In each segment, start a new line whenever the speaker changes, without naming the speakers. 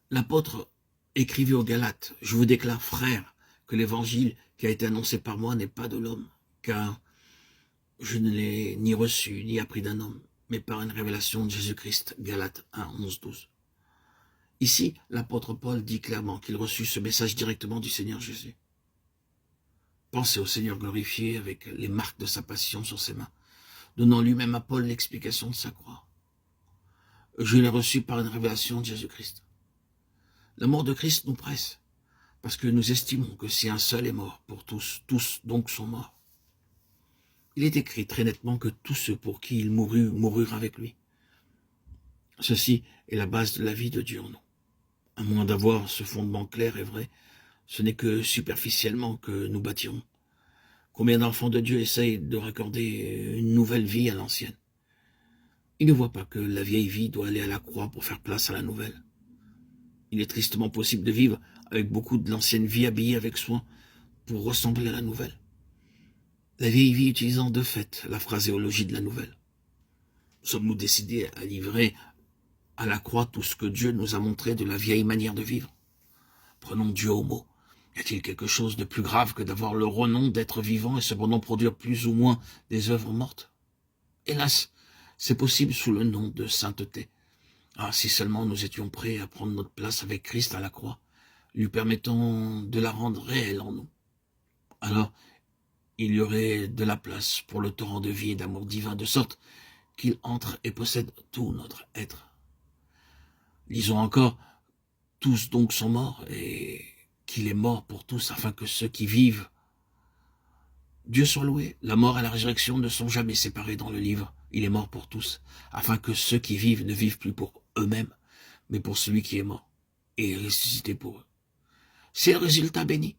L'apôtre écrivait aux Galates, « Je vous déclare, frères, que l'évangile qui a été annoncé par moi n'est pas de l'homme, car je ne l'ai ni reçu ni appris d'un homme, mais par une révélation de Jésus-Christ. » Galates 1, 11, 12. Ici, l'apôtre Paul dit clairement qu'il reçut ce message directement du Seigneur Jésus. Pensez au Seigneur glorifié avec les marques de sa passion sur ses mains, donnant lui-même à Paul l'explication de sa croix. Je l'ai reçu par une révélation de Jésus-Christ. La mort de Christ nous presse, parce que nous estimons que si un seul est mort pour tous, tous donc sont morts. Il est écrit très nettement que tous ceux pour qui il mourut, moururent avec lui. Ceci est la base de la vie de Dieu en nous. À moins d'avoir ce fondement clair et vrai, ce n'est que superficiellement que nous bâtirons. Combien d'enfants de Dieu essayent de raccorder une nouvelle vie à l'ancienne? Ils ne voient pas que la vieille vie doit aller à la croix pour faire place à la nouvelle. Il est tristement possible de vivre avec beaucoup de l'ancienne vie habillée avec soin pour ressembler à la nouvelle. La vieille vie utilisant de fait la phraséologie de la nouvelle. Sommes-nous décidés à livrer à la croix tout ce que Dieu nous a montré de la vieille manière de vivre? Prenons Dieu au mot. Y a-t-il quelque chose de plus grave que d'avoir le renom d'être vivant et cependant produire plus ou moins des œuvres mortes? Hélas, c'est possible sous le nom de sainteté. Ah, si seulement nous étions prêts à prendre notre place avec Christ à la croix, lui permettant de la rendre réelle en nous. Alors, il y aurait de la place pour le torrent de vie et d'amour divin, de sorte qu'il entre et possède tout notre être. Lisons encore, tous donc sont morts, et qu'il est mort pour tous, afin que ceux qui vivent, Dieu soit loué, la mort et la résurrection ne sont jamais séparés dans le livre, il est mort pour tous, afin que ceux qui vivent ne vivent plus pour eux-mêmes, mais pour celui qui est mort, et est ressuscité pour eux. C'est le résultat béni.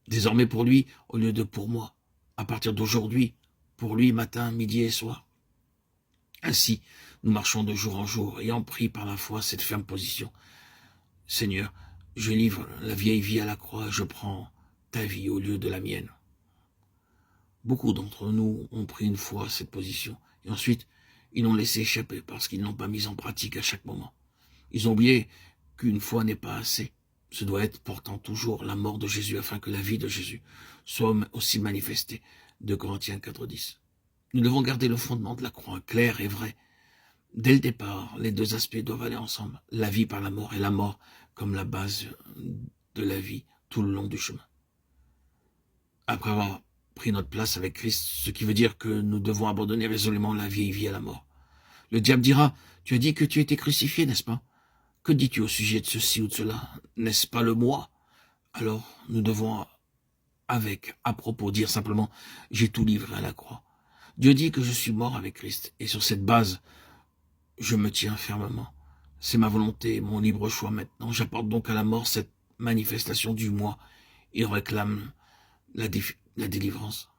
Désormais pour lui, au lieu de pour moi, à partir d'aujourd'hui, pour lui matin, midi et soir. Ainsi, nous marchons de jour en jour, ayant pris par la foi cette ferme position. Seigneur, je livre la vieille vie à la croix, je prends ta vie au lieu de la mienne. Beaucoup d'entre nous ont pris une fois cette position, et ensuite, ils l'ont laissé échapper parce qu'ils n'ont pas mis en pratique à chaque moment. Ils ont oublié qu'une fois n'est pas assez. Ce doit être portant toujours la mort de Jésus afin que la vie de Jésus soit aussi manifestée. 2 Corinthiens 4,10. Nous devons garder le fondement de la croix clair et vrai. Dès le départ, les deux aspects doivent aller ensemble. La vie par la mort et la mort comme la base de la vie tout le long du chemin. Après avoir pris notre place avec Christ, ce qui veut dire que nous devons abandonner résolument la vieille vie à la mort. Le diable dira, tu as dit que tu étais crucifié, n'est-ce pas? Que dis-tu au sujet de ceci ou de cela? N'est-ce pas le moi? Alors, nous devons, à propos, dire simplement, j'ai tout livré à la croix. Dieu dit que je suis mort avec Christ, et sur cette base, je me tiens fermement. C'est ma volonté, mon libre choix maintenant. J'apporte donc à la mort cette manifestation du moi et réclame la délivrance.